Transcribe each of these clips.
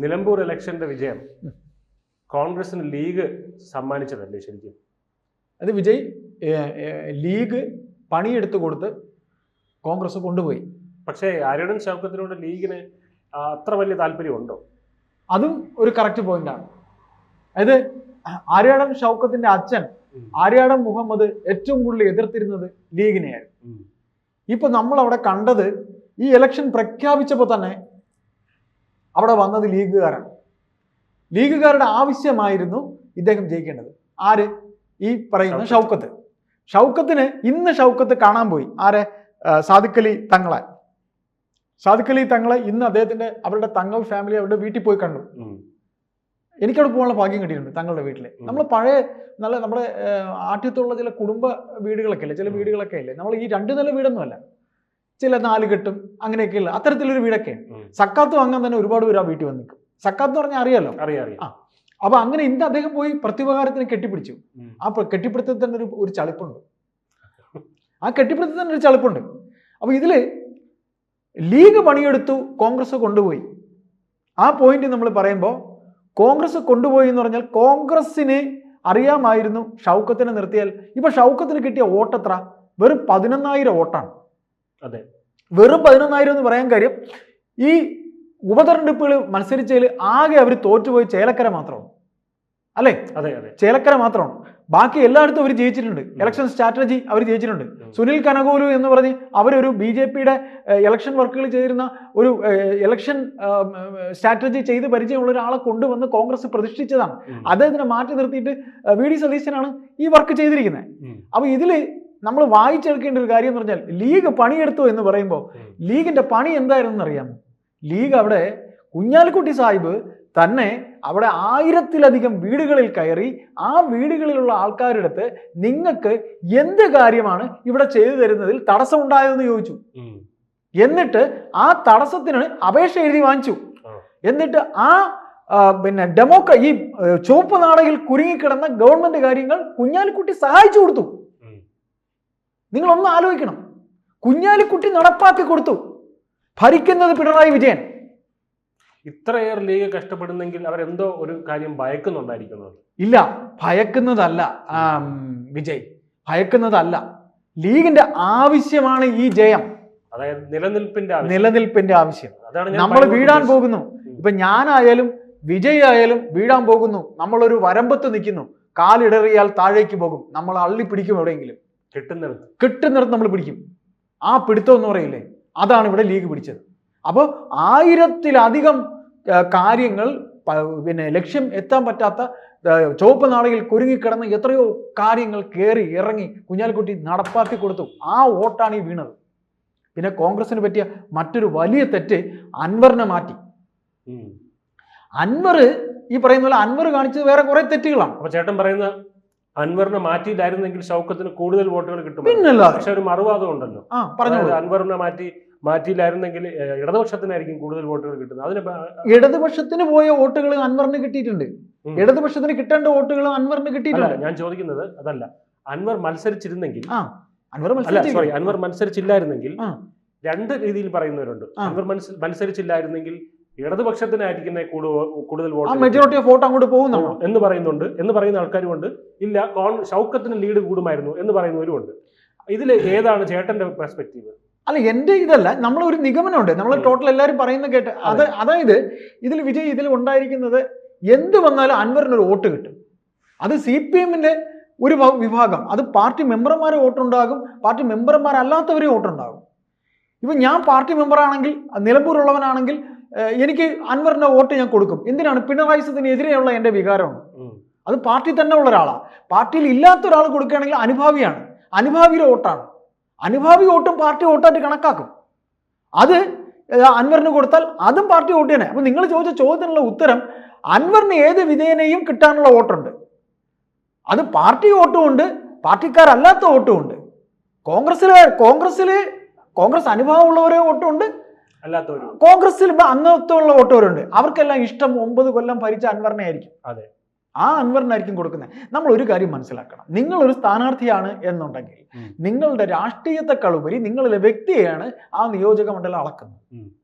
നിലമ്പൂർ ഇലക്ഷന്റെ വിജയം കോൺഗ്രസിന് ലീഗ് സമ്മാനിച്ചതല്ലേ ശരിക്കും? അത് വിജയ് ലീഗ് പണിയെടുത്തു കൊടുത്ത് കോൺഗ്രസ് കൊണ്ടുപോയി. പക്ഷേ ആര്യടൻ ഷൗക്കത്തിനോട് ലീഗിന് അത്ര വലിയ താല്പര്യമുണ്ടോ? അതും ഒരു കറക്റ്റ് പോയിന്റാണ്. അതായത് ആര്യാടൻ ഷൗക്കത്തിന്റെ അച്ഛൻ ആര്യാടൻ മുഹമ്മദ് ഏറ്റവും കൂടുതൽ എതിർത്തിരുന്നത് ലീഗിനെയായിരുന്നു. ഇപ്പൊ നമ്മൾ അവിടെ കണ്ടത് ഈ ഇലക്ഷൻ പ്രഖ്യാപിച്ചപ്പോൾ തന്നെ അവിടെ വന്നത് ലീഗുകാരാണ്. ലീഗുകാരുടെ ആവശ്യമായിരുന്നു ഇദ്ദേഹം ജയിക്കേണ്ടത്. ആര്? ഈ പറയുന്ന ഷൗക്കത്ത്. ഇന്ന് ഷൗക്കത്ത് കാണാൻ പോയി. ആരെ? സാദിഖ് അലി തങ്ങളെ. സാദിഖ് അലി തങ്ങളെ ഇന്ന് അദ്ദേഹത്തിന്റെ അവരുടെ തങ്ങൾ ഫാമിലി അവരുടെ വീട്ടിൽ പോയി കണ്ടു. എനിക്കവിടെ പോകാനുള്ള ഭാഗ്യം കിട്ടിയിട്ടുണ്ട് തങ്ങളുടെ വീട്ടിൽ. നമ്മൾ പഴയ നല്ല നമ്മുടെ ആഠ്യത്തുള്ള ചില കുടുംബ വീടുകളൊക്കെ ഇല്ലേ, ചില വീടുകളൊക്കെ ഇല്ലേ, നമ്മൾ ഈ 2 നില വീടൊന്നുമല്ല, ചില 4 കെട്ടും അങ്ങനെയൊക്കെയുള്ള അത്തരത്തിലൊരു വീടൊക്കെയാണ്. സക്കാത്ത് വാങ്ങാൻ തന്നെ ഒരുപാട് പേര് ആ വീട്ടിൽ വന്ന് നിൽക്കും. സക്കാത്ത് പറഞ്ഞാൽ അറിയാലോ. അപ്പൊ അങ്ങനെ ഇന്ന് അദ്ദേഹം പോയി പ്രത്യുപകാരത്തിന് കെട്ടിപ്പിടിച്ചു. ആ കെട്ടിപ്പിടുത്തത്തിൽ തന്നെ ഒരു ചളിപ്പുണ്ട്. അപ്പൊ ഇതില് ലീഗ് പണിയെടുത്തു, കോൺഗ്രസ് കൊണ്ടുപോയി. ആ പോയിന്റ് നമ്മൾ പറയുമ്പോൾ കോൺഗ്രസ് കൊണ്ടുപോയി എന്ന് പറഞ്ഞാൽ കോൺഗ്രസിന് അറിയാമായിരുന്നു ഷൗക്കത്തിനെ നിർത്തിയാൽ. ഇപ്പൊ ഷൗക്കത്തിന് കിട്ടിയ വോട്ടെത്ര? വെറും 11,000 വോട്ടാണ്. അതെ, വെറും 11,000 എന്ന് പറയാൻ കാര്യം ഈ ഉപതെരഞ്ഞെടുപ്പുകൾ മത്സരിച്ചതിൽ ആകെ അവർ തോറ്റുപോയി ചേലക്കര മാത്രമാണ്. അല്ലേ? അതെ, ചേലക്കര മാത്രമാണ്. ബാക്കി എല്ലായിടത്തും അവർ ജയിച്ചിട്ടുണ്ട്. ഇലക്ഷൻ സ്ട്രാറ്റജി അവർ ജയിച്ചിട്ടുണ്ട്. സുനിൽ കനകോലു എന്ന് പറഞ്ഞ് അവരൊരു BJPയുടെ ഇലക്ഷൻ വർക്കുകൾ ചെയ്യുന്ന ഒരു ഇലക്ഷൻ സ്ട്രാറ്റജി ചെയ്ത് പരിചയമുള്ള ഒരാളെ കൊണ്ടുവന്ന് കോൺഗ്രസ് പ്രതിഷ്ഠിച്ചതാണ്. അദ്ദേഹത്തിനെ മാറ്റി നിർത്തിയിട്ട് VD സതീശനാണ് ഈ വർക്ക് ചെയ്തിരിക്കുന്നത്. അപ്പൊ ഇതില് നമ്മൾ വായിച്ചെടുക്കേണ്ട ഒരു കാര്യം എന്ന് പറഞ്ഞാൽ ലീഗ് പണിയെടുത്തു എന്ന് പറയുമ്പോൾ ലീഗിന്റെ പണി എന്തായിരുന്നു അറിയാമോ? ലീഗ് അവിടെ കുഞ്ഞാലിക്കുട്ടി സാഹിബ് തന്നെ അവിടെ 1000-ലധികം വീടുകളിൽ കയറി ആ വീടുകളിലുള്ള ആൾക്കാരുടെ അടുത്ത് നിങ്ങൾക്ക് എന്ത് കാര്യമാണ് ഇവിടെ ചെയ്തു തരുന്നതിൽ തടസ്സമുണ്ടായതെന്ന് ചോദിച്ചു. എന്നിട്ട് ആ തടസ്സത്തിന് അപേക്ഷ എഴുതി വാങ്ങിച്ചു. എന്നിട്ട് ആ ഈ ചുവപ്പ് നാടകിൽ കുരുങ്ങിക്കിടന്ന ഗവൺമെന്റ് കാര്യങ്ങൾ കുഞ്ഞാലിക്കുട്ടി സഹായിച്ചു കൊടുത്തു. നിങ്ങളൊന്ന് ആലോചിക്കണം. കുഞ്ഞാലിക്കുട്ടി നടപ്പാക്കി കൊടുത്തു. ഭരിക്കുന്നത് പിണറായി വിജയൻ. ഇത്രയേറെ ലീഗ് കഷ്ടപ്പെടുന്നെങ്കിൽ അവരെന്തോ ഒരു കാര്യം ഭയക്കുന്നുണ്ടായിരിക്കുന്നത്. ഇല്ല, ഭയക്കുന്നതല്ല വിജയ്, ഭയക്കുന്നതല്ല. ലീഗിന്റെ ആവശ്യമാണ് ഈ ജയം. അതായത് നിലനിൽപ്പിന്റെ ആവശ്യം. നമ്മൾ വീഴാൻ പോകുന്നു. ഇപ്പൊ ഞാനായാലും വിജയ് ആയാലും വീഴാൻ പോകുന്നു. നമ്മളൊരു വരമ്പത്ത് നിൽക്കുന്നു. കാലിടറിയാൽ താഴേക്ക് പോകും. നമ്മൾ അള്ളി പിടിക്കും. എവിടെയെങ്കിലും കിട്ടുന്നിടത്ത് നമ്മൾ പിടിക്കും. ആ പിടുത്തം എന്ന് പറയില്ലേ, അതാണ് ഇവിടെ ലീഗ് പിടിച്ചത്. അപ്പോൾ 1000-ലധികം കാര്യങ്ങൾ ലക്ഷ്യം എത്താൻ പറ്റാത്ത ചുവപ്പ് നാടകിൽ കുരുങ്ങിക്കിടന്ന എത്രയോ കാര്യങ്ങൾ കയറി ഇറങ്ങി കുഞ്ഞാലിക്കുട്ടി നടപ്പാക്കി കൊടുത്തു. ആ വോട്ടാണ് ഈ വീണത്. പിന്നെ കോൺഗ്രസിന് പറ്റിയ മറ്റൊരു വലിയ തെറ്റ് അൻവറിനെ മാറ്റി. അൻവർ ഈ പറയുന്ന പോലെ അൻവർ കാണിച്ചത് വേറെ കുറെ തെറ്റുകളാണ്. അപ്പൊ ചേട്ടൻ പറയുന്ന അൻവറിനെ മാറ്റിയില്ലായിരുന്നെങ്കിൽ ഷൗക്കത്തിന് കൂടുതൽ വോട്ടുകൾ കിട്ടും. പിന്നല്ല, പക്ഷെ ഒരു മറുവാദം ഉണ്ടല്ലോ. അൻവറിനെ മാറ്റിയില്ലായിരുന്നെങ്കിൽ ഇടതുപക്ഷത്തിനായിരിക്കും കൂടുതൽ വോട്ടുകൾ കിട്ടുന്നത്. അതിന് ഇടതുപക്ഷത്തിന് പോയ വോട്ടുകൾ അൻവറിന് കിട്ടിയിട്ടുണ്ട്. ഇടതുപക്ഷത്തിന് കിട്ടേണ്ട വോട്ടുകൾ അൻവറിന് കിട്ടിയിട്ടുണ്ട്. ഞാൻ ചോദിക്കുന്നത് അതല്ല. അൻവർ മത്സരിച്ചിരുന്നെങ്കിൽ, അൻവർ മത്സരിച്ചില്ലായിരുന്നെങ്കിൽ 2 രീതിയിൽ പറയുന്നവരുണ്ട്. അൻവർ മത്സരിച്ചില്ലായിരുന്നെങ്കിൽ ഇടതുപക്ഷത്തിനായിരിക്കുന്ന കൂടുതൽ വോട്ട്, മെജോറിറ്റി ഓഫ് വോട്ട് അങ്ങോട്ട് പോകുന്നു എന്ന് പറയുന്ന ആൾക്കാരുമുണ്ട്. ഇല്ല, ഷൗക്കത്തിന് ലീഡ് കൂടുമായിരുന്നു എന്ന് പറയുന്നവരുമുണ്ട്. ഇതിൽ ഏതാണ് ചേട്ടന്റെ പെർസ്പെക്റ്റീവ്? അല്ല, എൻ്റെ ഇതല്ല, നമ്മളൊരു നിഗമനമുണ്ട്. നമ്മൾ ടോട്ടൽ എല്ലാവരും പറയുന്നത് കേട്ട് അതായത് ഇതിൽ വിജയ് ഇതിൽ ഉണ്ടായിരിക്കുന്നത് എന്ത് വന്നാലും അൻവറിനൊരു വോട്ട് കിട്ടും. അത് CPM-ന്റെ ഒരു വിഭാഗം, അത് പാർട്ടി മെമ്പർമാരെ വോട്ടുണ്ടാകും, പാർട്ടി മെമ്പർമാരല്ലാത്തവരെ വോട്ടുണ്ടാകും. ഇപ്പം ഞാൻ പാർട്ടി മെമ്പറാണെങ്കിൽ, നിലമ്പൂരുള്ളവനാണെങ്കിൽ എനിക്ക് അൻവറിന്റെ വോട്ട് ഞാൻ കൊടുക്കും. എന്തിനാണ്? പിണറായി സത്തിനെതിരെയുള്ള എൻ്റെ വികാരമാണ്. അത് പാർട്ടി തന്നെ ഉള്ള ഒരാളാണ്. പാർട്ടിയിൽ ഇല്ലാത്ത ഒരാൾ കൊടുക്കുകയാണെങ്കിൽ അനുഭാവിയാണ്, അനുഭാവിയുടെ വോട്ടാണ്. അനുഭാവി വോട്ടും പാർട്ടി വോട്ടായിട്ട് കണക്കാക്കും. അത് അൻവറിന് കൊടുത്താൽ അതും പാർട്ടി വോട്ട് തന്നെ. അപ്പൊ നിങ്ങൾ ചോദിച്ച ചോദ്യത്തിനുള്ള ഉത്തരം, അൻവറിന് ഏത് വിധേയനെയും കിട്ടാനുള്ള വോട്ടുണ്ട്. അത് പാർട്ടി വോട്ടും ഉണ്ട്, പാർട്ടിക്കാരല്ലാത്ത വോട്ടും ഉണ്ട്. കോൺഗ്രസ് അനുഭവമുള്ളവരെ വോട്ടുമുണ്ട്, കോൺഗ്രസിൽ അംഗത്വമുള്ള വോട്ടുകാരുണ്ട്. അവർക്കെല്ലാം ഇഷ്ടം 9 കൊല്ലം ഭരിച്ച അൻവറിനെ ആയിരിക്കും. ആ അൻവറിനായിരിക്കും കൊടുക്കുന്നത്. നമ്മൾ ഒരു കാര്യം മനസ്സിലാക്കണം. നിങ്ങളൊരു സ്ഥാനാർത്ഥിയാണ് എന്നുണ്ടെങ്കിൽ നിങ്ങളുടെ രാഷ്ട്രീയത്തെക്കാളുപരി നിങ്ങളിലെ വ്യക്തിയെയാണ് ആ നിയോജക മണ്ഡലം അളക്കുന്നത്.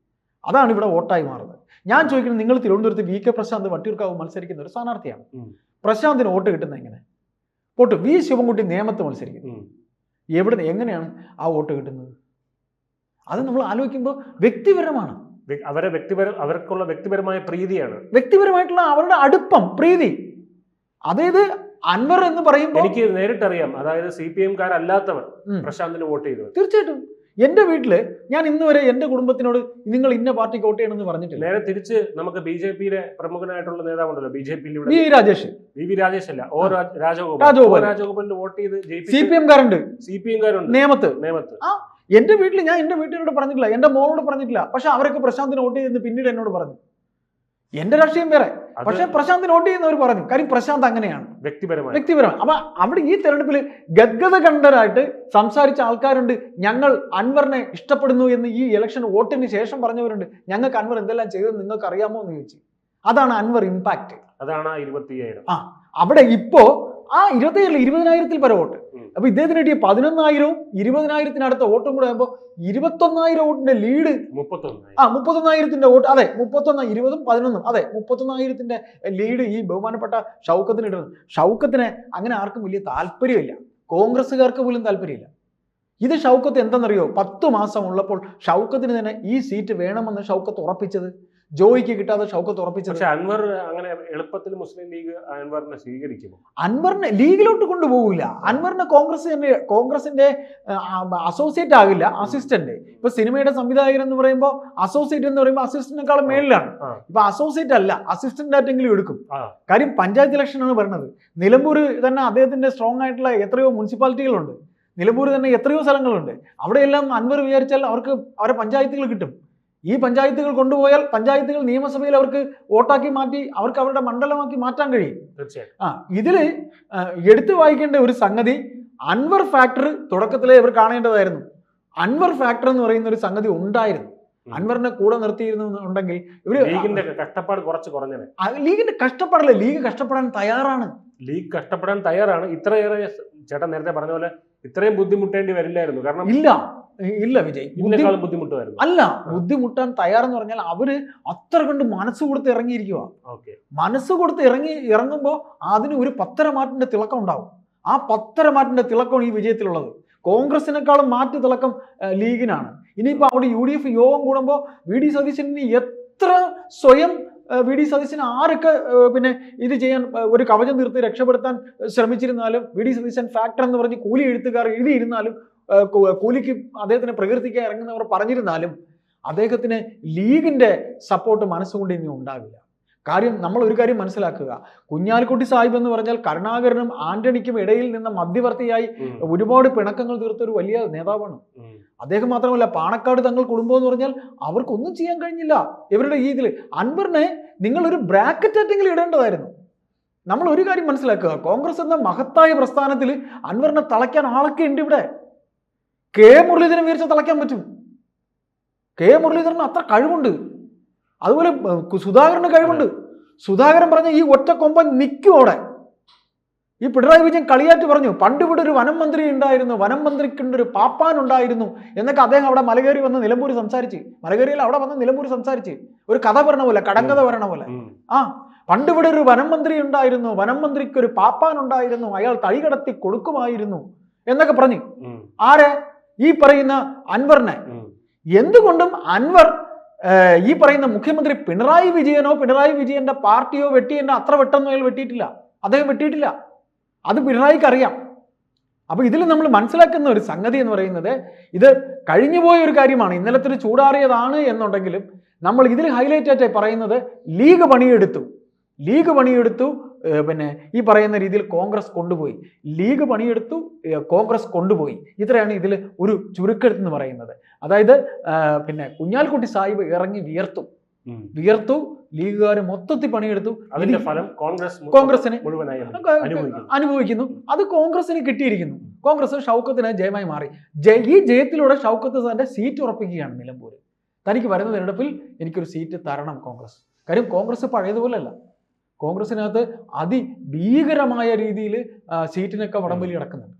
അതാണ് ഇവിടെ വോട്ടായി മാറുന്നത്. ഞാൻ ചോദിക്കുന്നത്, നിങ്ങൾ തിരുവനന്തപുരത്ത് വി കെ പ്രശാന്ത് വട്ടിയൂർക്കാവ് മത്സരിക്കുന്ന ഒരു സ്ഥാനാർത്ഥിയാണ്. പ്രശാന്തിന് വോട്ട് കിട്ടുന്നത് എങ്ങനെ? വോട്ട് വി ശിവൻകുട്ടി നേമത്ത് മത്സരിക്കുന്നു. എങ്ങനെയാണ് ആ വോട്ട് കിട്ടുന്നത്? അത് നമ്മൾ ആലോചിക്കുമ്പോൾ വ്യക്തിപരമാണ്. അവർക്കുള്ള വ്യക്തിപരമായ പ്രീതിയാണ്, വ്യക്തിപരമായിട്ടുള്ള അവരുടെ അടുപ്പം, പ്രീതി. അതായത് അൻവർ എന്ന് പറയുമ്പോൾ എനിക്ക് നേരിട്ടറിയാം, അതായത് CPM-കാരല്ലാത്തവർ പ്രശാന്തിന് വോട്ട് ചെയ്തു. തീർച്ചയായിട്ടും എന്റെ വീട്ടില് ഞാൻ ഇന്ന് വരെ എന്റെ കുടുംബത്തിനോട് നിങ്ങൾ ഇന്ന പാർട്ടിക്ക് വോട്ട് ചെയ്യണമെന്ന് പറഞ്ഞിട്ടില്ല. നേരെ തിരിച്ച് നമുക്ക് BJP-യിലെ പ്രമുഖനായിട്ടുള്ള നേതാവുണ്ടല്ലോ, BJP-യിൽ വി രാജേഷ് അല്ല, രാജഗോപാലിന് വോട്ട് ചെയ്ത് CPM-കാരുണ്ട്, CPM-കാരുണ്ട് നേമത്ത്. ആ എന്റെ വീട്ടിൽ ഞാൻ എന്റെ വീട്ടുകാരോട് പറഞ്ഞിട്ടില്ല, എന്റെ മോളോട് പറഞ്ഞിട്ടില്ല. പക്ഷെ അവരൊക്കെ പ്രശാന്തിന് വോട്ട് ചെയ്തെന്ന് പിന്നീട് എന്നോട് പറഞ്ഞു. എന്റെ രാഷ്ട്രീയം വേറെ, പക്ഷെ പ്രശാന്തിന് വോട്ട് ചെയ്യുന്നവർ പറഞ്ഞു. കാര്യം പ്രശാന്ത് അങ്ങനെയാണ്, വ്യക്തിപരമായി. അപ്പൊ അവിടെ ഈ തെരഞ്ഞെടുപ്പിൽ ഗദ്ഗതകണ്ഠരായിട്ട് സംസാരിച്ച ആൾക്കാരുണ്ട്. ഞങ്ങൾ അൻവറിനെ ഇഷ്ടപ്പെടുന്നു എന്ന് ഈ ഇലക്ഷൻ വോട്ടിന് ശേഷം പറഞ്ഞവരുണ്ട്. ഞങ്ങൾക്ക് അൻവർ എന്തെല്ലാം ചെയ്തത് നിങ്ങൾക്ക് അറിയാമോ എന്ന് ചോദിച്ചു. അതാണ് അൻവർ ഇമ്പാക്ട്. അതാണ് 25,000. അവിടെ ഇപ്പോ ആ 20,000 പര വോട്ട്. അപ്പൊ ഇദ്ദേഹത്തിന് കിട്ടിയ 11,000-ഉം 20,000-അടുത്ത വോട്ടും കൂടെ ആകുമ്പോൾ 21,000 വോട്ടിന്റെ ലീഡ്. 31,000-ന്റെ വോട്ട്. അതെ, 31, 20, 11. അതെ, 31,000-ന്റെ ലീഡ് ഈ ബഹുമാനപ്പെട്ട ഷൗക്കത്തിന് ഇടുന്നത്. ഷൗക്കത്തിന് അങ്ങനെ ആർക്കും വലിയ താല്പര്യമില്ല, കോൺഗ്രസ്സുകാർക്ക് പോലും താല്പര്യമില്ല. ഇത് ഷൗക്കത്ത് എന്താണെന്നറിയോ? 10 മാസം ഉള്ളപ്പോൾ ഷൗക്കത്തിന് തന്നെ ഈ സീറ്റ് വേണമെന്ന് ഷൗക്കത്ത് ഉറപ്പിച്ചത്. ജോയിക്ക് കിട്ടാതെ ഷൗക്കത്ത് ഉറപ്പിച്ചത്. പക്ഷേ അൻവർ അങ്ങനെ എളുപ്പത്തിൽ മുസ്ലിം ലീഗ് അൻവറിനെ സ്വീകരിക്കുമോ? അൻവറിനെ ലീഗിലോട്ട് കൊണ്ടുപോകില്ല. അൻവറിനെ കോൺഗ്രസിന്റെ അസോസിയേറ്റ് ആകില്ല, അസിസ്റ്റന്റ്. ഇപ്പൊ സിനിമയുടെ സംവിധായകൻ എന്ന് പറയുമ്പോൾ അസോസിയേറ്റ് എന്ന് പറയുമ്പോൾ അസിസ്റ്റന്റിനേക്കാളും മേളിലാണ്. ഇപ്പൊ അസോസിയേറ്റ് അല്ല, അസിസ്റ്റന്റ് ആയിട്ടെങ്കിലും എടുക്കും. കാര്യം പഞ്ചായത്ത് ഇലക്ഷനാണ് പറയുന്നത്. നിലമ്പൂർ തന്നെ അദ്ദേഹത്തിന്റെ സ്ട്രോങ് ആയിട്ടുള്ള എത്രയോ മുനിസിപ്പാലിറ്റികളുണ്ട്. നിലമ്പൂർ തന്നെ എത്രയോ സ്ഥലങ്ങളുണ്ട്. അവിടെയെല്ലാം അൻവർ വിചാരിച്ചാൽ അവർക്ക് അവരെ പഞ്ചായത്തുകൾ കിട്ടും. ഈ പഞ്ചായത്തുകൾ കൊണ്ടുപോയാൽ പഞ്ചായത്തുകൾ നിയമസഭയിൽ അവർക്ക് വോട്ടാക്കി മാറ്റി അവർക്ക് അവരുടെ മണ്ഡലമാക്കി മാറ്റാൻ കഴിയും. ഇതില് എടുത്തു വായിക്കേണ്ട ഒരു സംഗതി, അൻവർ ഫാക്ടർ തുടക്കത്തിലേ ഇവർ കാണേണ്ടതായിരുന്നു. അൻവർ ഫാക്ടർ എന്ന് പറയുന്ന ഒരു സംഗതി ഉണ്ടായിരുന്നു. അൻവറിനെ കൂടെ നിർത്തിയിരുന്നുണ്ടെങ്കിൽ ഇവര് ലീഗിന്റെ കഷ്ടപ്പാട് കുറച്ച് കുറഞ്ഞത്. ലീഗിന്റെ കഷ്ടപ്പാടല്ലേ, ലീഗ് കഷ്ടപ്പെടാൻ തയ്യാറാണ്. ഇത്രയേറെ ചേട്ടൻ നേരത്തെ പറഞ്ഞ പോലെ ഇത്രയും ബുദ്ധിമുട്ടേണ്ടി വരില്ലായിരുന്നു. കാരണം ഇല്ല വിജയ്, ബുദ്ധിമുട്ടായിരുന്നു. അല്ല, ബുദ്ധിമുട്ടാൻ തയ്യാറെന്ന് പറഞ്ഞാൽ അവര് അത്ര കണ്ട് മനസ്സ് കൊടുത്ത് ഇറങ്ങിയിരിക്കുക. മനസ്സ് കൊടുത്ത് ഇറങ്ങുമ്പോൾ അതിന് ഒരു പത്തരമാറ്റിന്റെ തിളക്കം ഉണ്ടാവും. ആ പത്തരമാറ്റിന്റെ തിളക്കമാണ് ഈ വിജയത്തിലുള്ളത്. കോൺഗ്രസിനേക്കാളും മാറ്റി തിളക്കം ലീഗിനാണ്. ഇനിയിപ്പോ അവിടെ UDF യോഗം കൂടുമ്പോൾ VD സതീശന് എത്ര സ്വയം VD സതീശന് ആരൊക്കെ ഇത് ചെയ്യാൻ ഒരു കവചം തീർത്ത് രക്ഷപ്പെടുത്താൻ ശ്രമിച്ചിരുന്നാലും, VD സതീശൻ ഫാക്ടർ എന്ന് പറഞ്ഞ് കൂലി എഴുത്തുകാർ എഴുതിയിരുന്നാലും, കൂലിക്ക് അദ്ദേഹത്തിന് പ്രകീർത്തിക്കാൻ ഇറങ്ങുന്നവർ പറഞ്ഞിരുന്നാലും, അദ്ദേഹത്തിന് ലീഗിന്റെ സപ്പോർട്ട് മനസ്സുകൊണ്ട് ഇനി ഉണ്ടാവില്ല. കാര്യം നമ്മൾ ഒരു കാര്യം മനസ്സിലാക്കുക, കുഞ്ഞാലിക്കുട്ടി സാഹിബ് എന്ന് പറഞ്ഞാൽ കരുണാകരനും ആന്റണിക്കും ഇടയിൽ നിന്ന് മധ്യവർത്തിയായി ഒരുപാട് പിണക്കങ്ങൾ തീർത്ത ഒരു വലിയ നേതാവാണ്. അദ്ദേഹം മാത്രമല്ല, പാണക്കാട് തങ്ങൾ കുടുംബം എന്ന് പറഞ്ഞാൽ അവർക്കൊന്നും ചെയ്യാൻ കഴിഞ്ഞില്ല ഇവരുടെ ഈ ഇതിൽ. അൻവറിനെ നിങ്ങളൊരു ബ്രാക്കറ്റ് ആയിട്ടെങ്കിലും ഇടേണ്ടതായിരുന്നു. നമ്മൾ ഒരു കാര്യം മനസ്സിലാക്കുക, കോൺഗ്രസ് എന്ന മഹത്തായ പ്രസ്ഥാനത്തിൽ അൻവറിനെ തളയ്ക്കാൻ ആളൊക്കെ ഉണ്ട് ഇവിടെ. മുരളീധരൻ വിചാരിച്ചാൽ തളയ്ക്കാൻ പറ്റും. മുരളീധരന് അത്ര കഴിവുണ്ട്. അതുപോലെ സുധാകരന് കഴിവുണ്ട്. സുധാകരൻ പറഞ്ഞ ഈ ഒറ്റ കൊമ്പൻ നിൽക്കും അവിടെ. ഈ പിണറായി വിജയൻ കളിയാറ്റ് പറഞ്ഞു, പണ്ട് ഇവിടെ ഒരു വനം മന്ത്രി ഉണ്ടായിരുന്നു, വനം മന്ത്രിക്കുണ്ടൊരു പാപ്പാൻ ഉണ്ടായിരുന്നു എന്നൊക്കെ അദ്ദേഹം അവിടെ മലകേറി വന്ന് നിലമ്പൂർ സംസാരിച്ച്, മലകേറിയിൽ അവിടെ വന്ന് നിലമ്പൂർ സംസാരിച്ച് ഒരു കഥ പറഞ്ഞ പോലെ, കടങ്കഥ പറയണ പോലെ. പണ്ട് ഇവിടെ ഒരു വനം മന്ത്രി ഉണ്ടായിരുന്നു, വനം മന്ത്രിക്ക് ഒരു പാപ്പാൻ ഉണ്ടായിരുന്നു, അയാൾ തടി കടത്തി കൊടുക്കുമായിരുന്നു എന്നൊക്കെ പറഞ്ഞു. ആരെ? ഈ പറയുന്ന അൻവറിനെ. എന്തുകൊണ്ടും അൻവർ ഈ പറയുന്ന മുഖ്യമന്ത്രി പിണറായി വിജയനോ പിണറായി വിജയന്റെ പാർട്ടിയോ വെട്ടിയതിന്റെ അത്ര വെട്ടൊന്നും അയാൾ വെട്ടിയിട്ടില്ല. അദ്ദേഹം വെട്ടിയിട്ടില്ല. അത് പിണറായിക്ക് അറിയാം. അപ്പൊ ഇതിൽ നമ്മൾ മനസ്സിലാക്കുന്ന ഒരു സംഗതി എന്ന് പറയുന്നത്, ഇത് കഴിഞ്ഞുപോയ ഒരു കാര്യമാണ്, ഇന്നലത്തെ ഒരു ചൂടാറിയതാണ് എന്നുണ്ടെങ്കിലും നമ്മൾ ഇതിൽ ഹൈലൈറ്റ് ആയിട്ട് പറയുന്നത് ലീഗ് പണിയെടുത്തു. ഈ പറയുന്ന രീതിയിൽ കോൺഗ്രസ് കൊണ്ടുപോയി. ലീഗ് പണിയെടുത്തു, കോൺഗ്രസ് കൊണ്ടുപോയി. ഇത്രയാണ് ഇതിൽ ഒരു ചുരുക്കെടുത്തെന്ന് പറയുന്നത്. അതായത് കുഞ്ഞാലിക്കുട്ടി സാഹിബ് ഇറങ്ങി വിയർത്തു, ലീഗുകാർ മൊത്തത്തിൽ പണിയെടുത്തു. അതിന്റെ ഫലം കോൺഗ്രസിന് അനുഭവിക്കുന്നു. അത് കോൺഗ്രസിന് കിട്ടിയിരിക്കുന്നു. കോൺഗ്രസ് ഷൗക്കത്തിന് ജയമായി മാറി. ഈ ജയത്തിലൂടെ ഷൗക്കത്ത് തന്റെ സീറ്റ് ഉറപ്പിക്കുകയാണ് നിലമ്പൂർ. തനിക്ക് വരുന്ന തെരഞ്ഞെടുപ്പിൽ എനിക്കൊരു സീറ്റ് തരണം കോൺഗ്രസ്. കാര്യം കോൺഗ്രസ് പഴയതുപോലെയല്ല. കോൺഗ്രസിനകത്ത് അതിഭീകരമായ രീതിയിൽ സീറ്റിനൊക്കെ വടംവലി നടക്കുന്നുണ്ട്.